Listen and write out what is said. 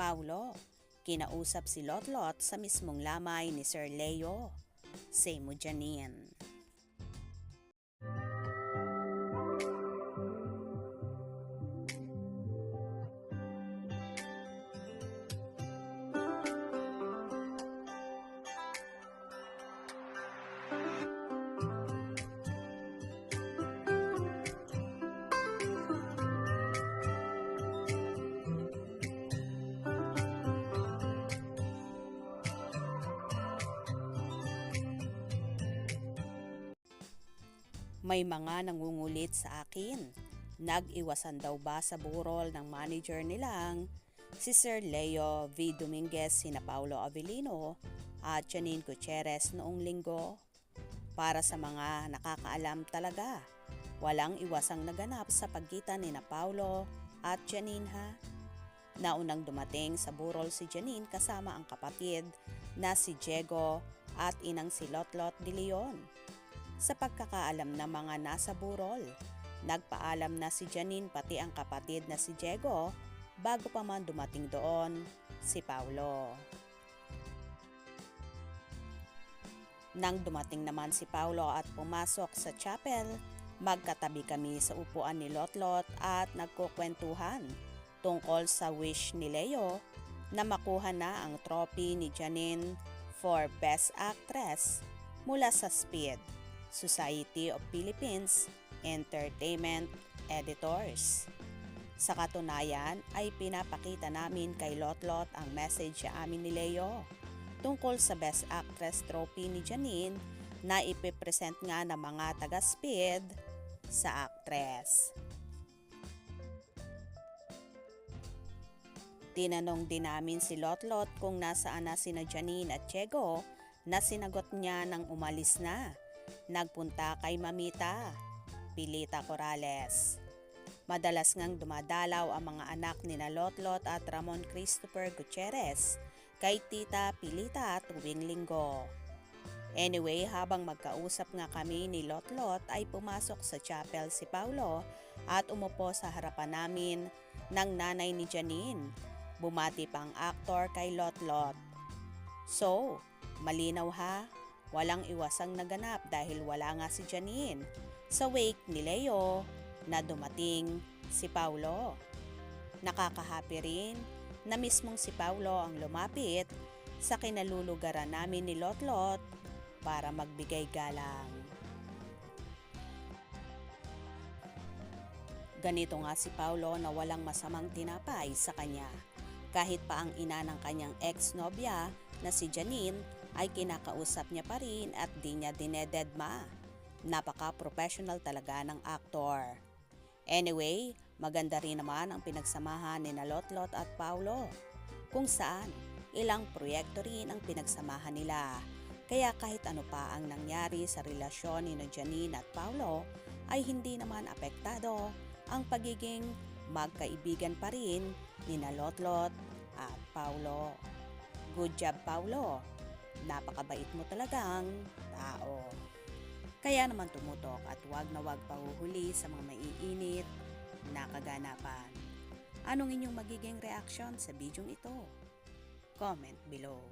Paulo, kinausap si Lotlot sa mismong lamay ni Sir Leo. Say mo, Janine. May mga nangungulit sa akin. Nag-iwasan daw ba sa burol ng manager nilang si Sir Leo V. Dominguez, sina Paulo Avellino at Janine Gutierrez noong linggo? Para sa mga nakakaalam talaga, walang iwasang naganap sa pagitan ni na Paulo at Janine ha. Naunang dumating sa burol si Janine kasama ang kapatid na si Diego at inang si Lotlot de Leon. Sa pagkakaalam ng mga nasa burol, nagpaalam na si Janine pati ang kapatid na si Diego bago pa man dumating doon si Paulo. Nang dumating naman si Paulo at pumasok sa chapel, magkatabi kami sa upuan ni Lotlot at nagkukwentuhan tungkol sa wish ni Leo na makuha na ang trophy ni Janine for Best Actress mula sa SPEED, Society of Philippines Entertainment Editors. Sa katunayan ay pinapakita namin kay Lotlot ang message sa amin ni Leo tungkol sa Best Actress trophy ni Janine na ipipresent nga ng mga taga-SPEED sa actress. Tinanong din namin si Lotlot kung nasaan na sina Janine at Diego na sinagot niya nang umalis na. Nagpunta kay Mamita, Pilita Corrales. Madalas ngang dumadalaw ang mga anak ni na Lotlot at Ramon Christopher Gutierrez kay Tita Pilita tuwing linggo. Anyway, habang magkausap nga kami ni Lotlot ay pumasok sa chapel si Paulo at umupo sa harapan namin ng nanay ni Janine. Bumati pa ang aktor kay Lotlot. So, malinaw ha? Walang iwasang naganap dahil wala nga si Janine sa wake ni Leo na dumating si Paulo. Nakakahappy rin na mismong si Paulo ang lumapit sa kinalulugaran namin ni Lotlot para magbigay galang. Ganito nga si Paulo na walang masamang tinapay sa kanya. Kahit pa ang ina ng kanyang ex-nobya na si Janine ay kinakausap niya pa rin at di niya dinededma. Napaka-professional talaga ng aktor. Anyway, maganda rin naman ang pinagsamahan ni na Lotlot at Paulo, kung saan ilang proyekto rin ang pinagsamahan nila. Kaya kahit ano pa ang nangyari sa relasyon ni na Janine at Paulo ay hindi naman apektado ang pagiging magkaibigan pa rin ni na Lotlot at Paulo. Good job, Paulo! Napakabait mo talagang tao. Kaya naman tumutok at wag na wag pahuhuli sa mga maiinit na kaganapan. Anong inyong magiging reaction sa bidyong ito? Comment below.